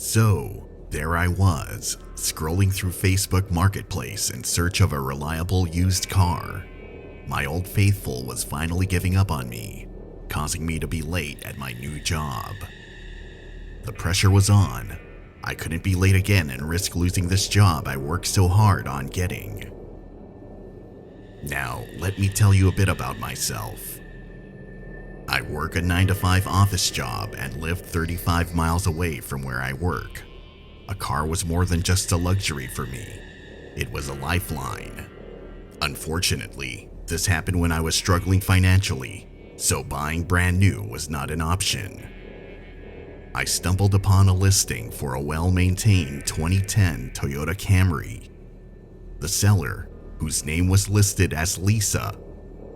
So, there I was, scrolling through Facebook Marketplace in search of a reliable used car. My old faithful was finally giving up on me, causing me to be late at my new job. The pressure was on. I couldn't be late again and risk losing this job I worked so hard on getting. Now, let me tell you a bit about myself. I work a 9-to-5 office job and live 35 miles away from where I work. A car was more than just a luxury for me. It was a lifeline. Unfortunately, this happened when I was struggling financially, so buying brand new was not an option. I stumbled upon a listing for a well-maintained 2010 Toyota Camry. The seller, whose name was listed as Lisa,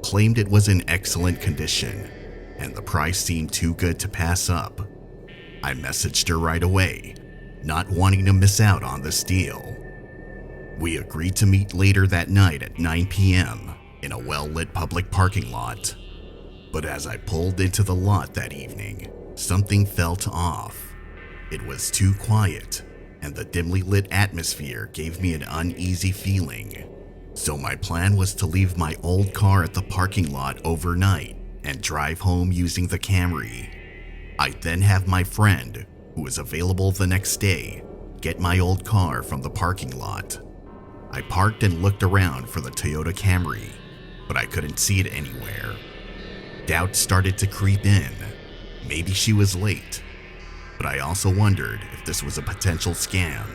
claimed it was in excellent condition, and the price seemed too good to pass up. I messaged her right away, not wanting to miss out on this deal. We agreed to meet later that night at 9 p.m. in a well-lit public parking lot. But as I pulled into the lot that evening, something felt off. It was too quiet, and the dimly lit atmosphere gave me an uneasy feeling. So my plan was to leave my old car at the parking lot overnight and drive home using the Camry. I'd then have my friend, who was available the next day, get my old car from the parking lot. I parked and looked around for the Toyota Camry, but I couldn't see it anywhere. Doubt started to creep in. Maybe she was late, but I also wondered if this was a potential scam.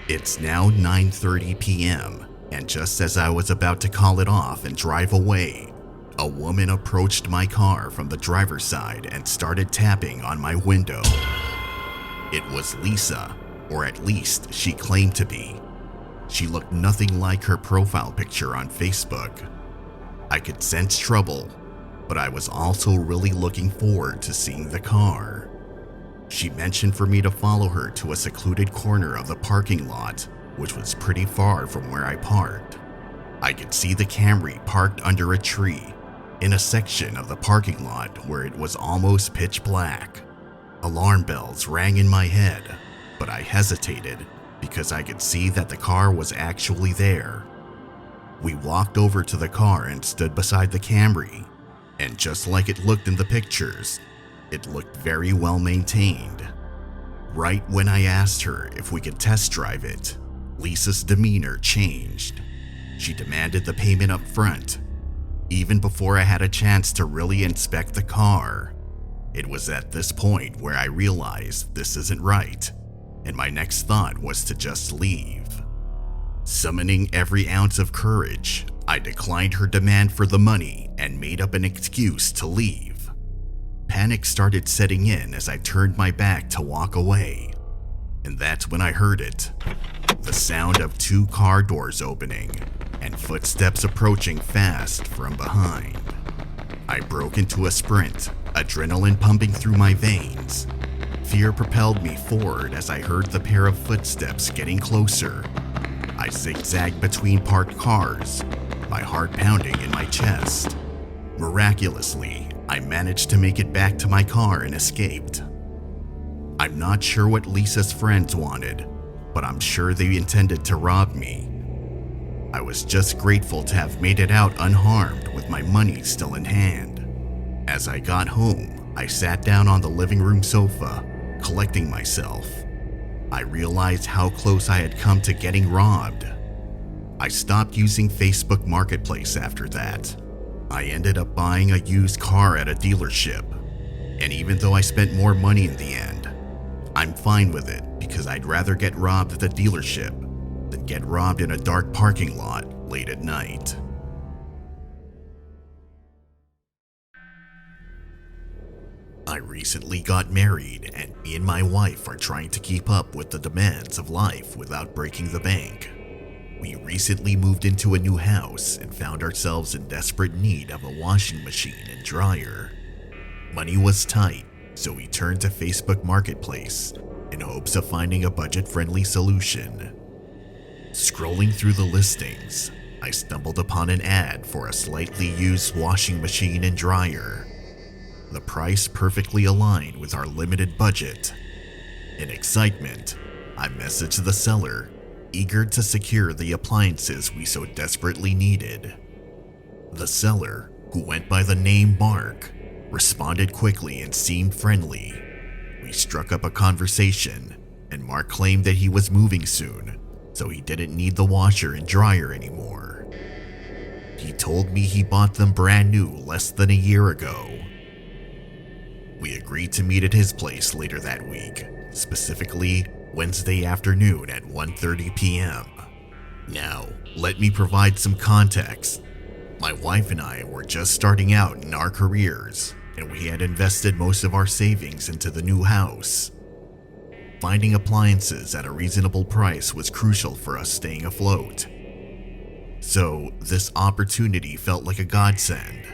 It's now 9:30 p.m., and just as I was about to call it off and drive away, a woman approached my car from the driver's side and started tapping on my window. It was Lisa, or at least she claimed to be. She looked nothing like her profile picture on Facebook. I could sense trouble, but I was also really looking forward to seeing the car. She mentioned for me to follow her to a secluded corner of the parking lot, which was pretty far from where I parked. I could see the Camry parked under a tree in a section of the parking lot where it was almost pitch black. Alarm bells rang in my head, but I hesitated because I could see that the car was actually there. We walked over to the car and stood beside the Camry, and just like it looked in the pictures, it looked very well maintained. Right when I asked her if we could test drive it, Lisa's demeanor changed. She demanded the payment up front, even before I had a chance to really inspect the car. It was at this point where I realized this isn't right, and my next thought was to just leave. Summoning every ounce of courage, I declined her demand for the money and made up an excuse to leave. Panic started setting in as I turned my back to walk away, and that's when I heard it. The sound of 2 car doors opening and footsteps approaching fast from behind. I broke into a sprint, adrenaline pumping through my veins. Fear propelled me forward as I heard the pair of footsteps getting closer. I zigzagged between parked cars, my heart pounding in my chest. Miraculously, I managed to make it back to my car and escaped. I'm not sure what Lisa's friends wanted, but I'm sure they intended to rob me. I was just grateful to have made it out unharmed with my money still in hand. As I got home, I sat down on the living room sofa, collecting myself. I realized how close I had come to getting robbed. I stopped using Facebook Marketplace after that. I ended up buying a used car at a dealership, and even though I spent more money in the end, I'm fine with it because I'd rather get robbed at the dealership than get robbed in a dark parking lot late at night. I recently got married, and me and my wife are trying to keep up with the demands of life without breaking the bank. We recently moved into a new house and found ourselves in desperate need of a washing machine and dryer. Money was tight, so we turned to Facebook Marketplace in hopes of finding a budget-friendly solution. Scrolling through the listings, I stumbled upon an ad for a slightly used washing machine and dryer. The price perfectly aligned with our limited budget. In excitement, I messaged the seller, eager to secure the appliances we so desperately needed. The seller, who went by the name Mark, responded quickly and seemed friendly. We struck up a conversation, and Mark claimed that he was moving soon, so he didn't need the washer and dryer anymore. He told me he bought them brand new less than a year ago. We agreed to meet at his place later that week, specifically Wednesday afternoon at 1:30 p.m. Now, let me provide some context. My wife and I were just starting out in our careers, and we had invested most of our savings into the new house. Finding appliances at a reasonable price was crucial for us staying afloat. So, this opportunity felt like a godsend.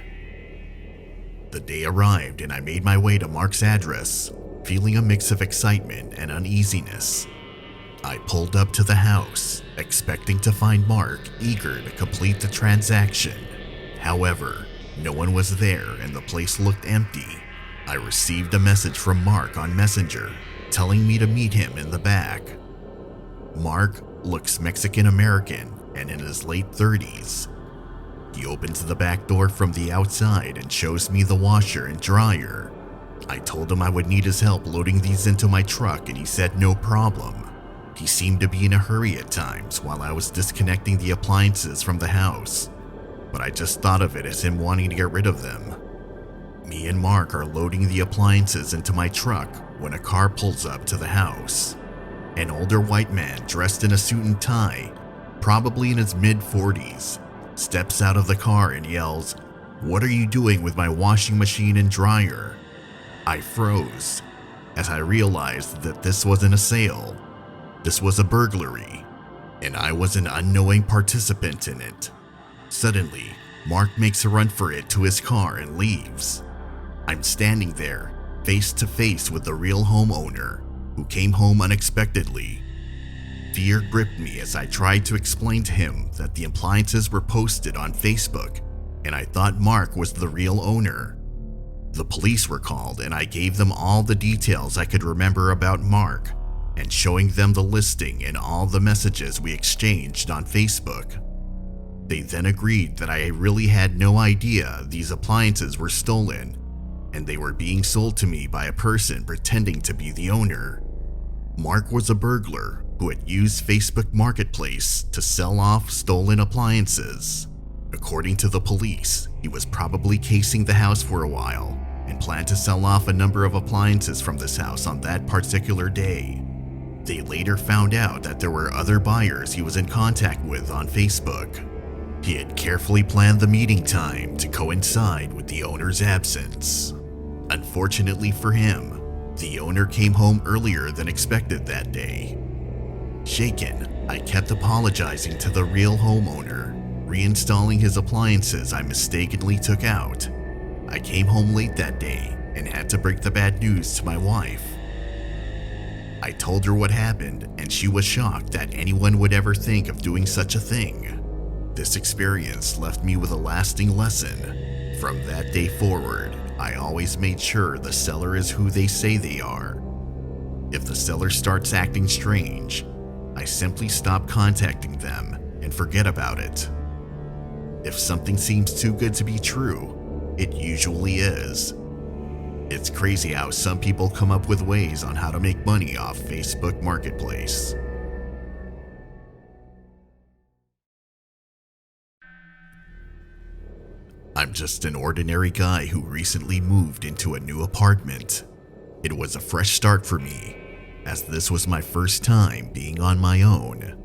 The day arrived and I made my way to Mark's address, feeling a mix of excitement and uneasiness. I pulled up to the house, expecting to find Mark eager to complete the transaction. However, no one was there and the place looked empty. I received a message from Mark on Messenger, telling me to meet him in the back. Mark looks Mexican-American and in his late 30s. He opens the back door from the outside and shows me the washer and dryer. I told him I would need his help loading these into my truck and he said no problem. He seemed to be in a hurry at times while I was disconnecting the appliances from the house, but I just thought of it as him wanting to get rid of them. Me and Mark are loading the appliances into my truck when a car pulls up to the house. An older white man dressed in a suit and tie, probably in his mid-40s, steps out of the car and yells, "What are you doing with my washing machine and dryer?" I froze as I realized that this wasn't a sale. This was a burglary, and I was an unknowing participant in it. Suddenly, Mark makes a run for it to his car and leaves. I'm standing there, face to face with the real homeowner, who came home unexpectedly. Fear gripped me as I tried to explain to him that the appliances were posted on Facebook, and I thought Mark was the real owner. The police were called and I gave them all the details I could remember about Mark, and showing them the listing and all the messages we exchanged on Facebook. They then agreed that I really had no idea these appliances were stolen, and they were being sold to me by a person pretending to be the owner. Mark was a burglar who had used Facebook Marketplace to sell off stolen appliances. According to the police, he was probably casing the house for a while and planned to sell off a number of appliances from this house on that particular day. They later found out that there were other buyers he was in contact with on Facebook. He had carefully planned the meeting time to coincide with the owner's absence. Unfortunately for him, the owner came home earlier than expected that day. Shaken, I kept apologizing to the real homeowner, reinstalling his appliances I mistakenly took out. I came home late that day and had to break the bad news to my wife. I told her what happened, and she was shocked that anyone would ever think of doing such a thing. This experience left me with a lasting lesson. From that day forward, I always made sure the seller is who they say they are. If the seller starts acting strange, I simply stop contacting them and forget about it. If something seems too good to be true, it usually is. It's crazy how some people come up with ways on how to make money off Facebook Marketplace. I'm just an ordinary guy who recently moved into a new apartment. It was a fresh start for me, as this was my first time being on my own.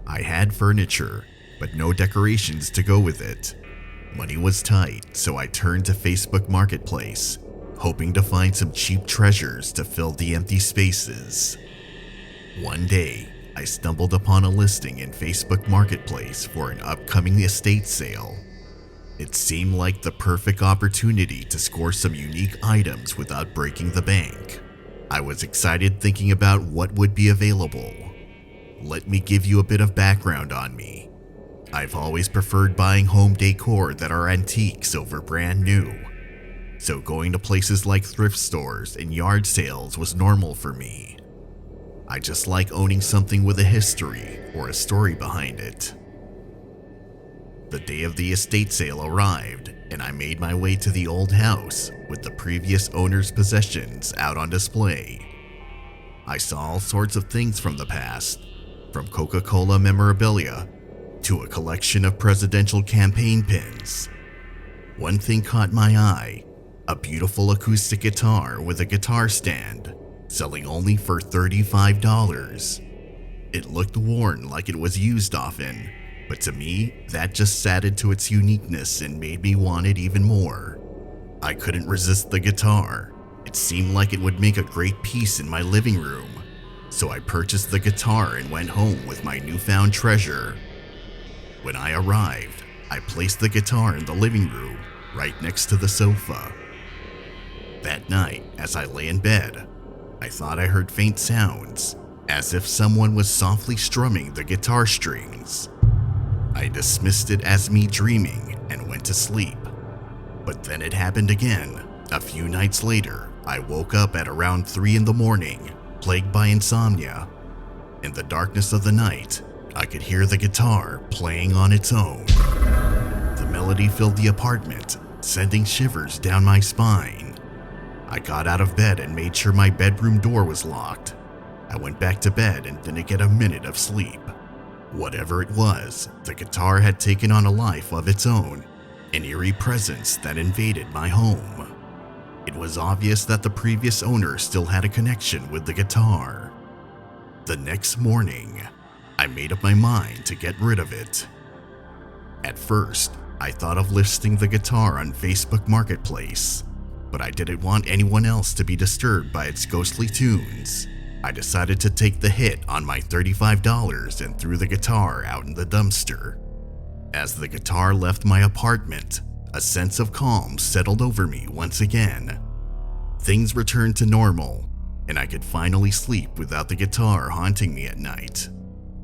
I had furniture, but no decorations to go with it. Money was tight, so I turned to Facebook Marketplace, hoping to find some cheap treasures to fill the empty spaces. One day, I stumbled upon a listing in Facebook Marketplace for an upcoming estate sale. It seemed like the perfect opportunity to score some unique items without breaking the bank. I was excited thinking about what would be available. Let me give you a bit of background on me. I've always preferred buying home decor that are antiques over brand new, so going to places like thrift stores and yard sales was normal for me. I just like owning something with a history or a story behind it. The day of the estate sale arrived, and I made my way to the old house with the previous owner's possessions out on display. I saw all sorts of things from the past, from Coca-Cola memorabilia to a collection of presidential campaign pins. One thing caught my eye, a beautiful acoustic guitar with a guitar stand, selling only for $35. It looked worn like it was used often, but to me, that just added to its uniqueness and made me want it even more. I couldn't resist the guitar. It seemed like it would make a great piece in my living room, so I purchased the guitar and went home with my newfound treasure. When I arrived, I placed the guitar in the living room, right next to the sofa. That night, as I lay in bed, I thought I heard faint sounds, as if someone was softly strumming the guitar strings. I dismissed it as me dreaming and went to sleep. But then it happened again. A few nights later, I woke up at around 3 in the morning, plagued by insomnia. In the darkness of the night, I could hear the guitar playing on its own. The melody filled the apartment, sending shivers down my spine. I got out of bed and made sure my bedroom door was locked. I went back to bed and didn't get a minute of sleep. Whatever it was, the guitar had taken on a life of its own, an eerie presence that invaded my home. It was obvious that the previous owner still had a connection with the guitar. The next morning, I made up my mind to get rid of it. At first, I thought of listing the guitar on Facebook Marketplace, but I didn't want anyone else to be disturbed by its ghostly tunes. I decided to take the hit on my $35 and threw the guitar out in the dumpster. As the guitar left my apartment, a sense of calm settled over me once again. Things returned to normal, and I could finally sleep without the guitar haunting me at night.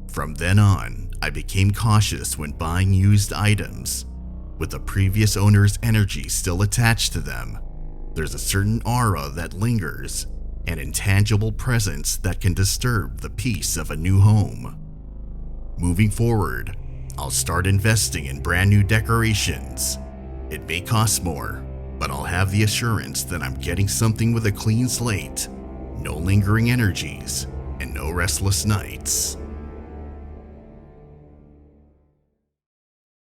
From then on, I became cautious when buying used items. With the previous owner's energy still attached to them, there's a certain aura that lingers, an intangible presence that can disturb the peace of a new home. Moving forward, I'll start investing in brand new decorations. It may cost more, but I'll have the assurance that I'm getting something with a clean slate, no lingering energies, and no restless nights.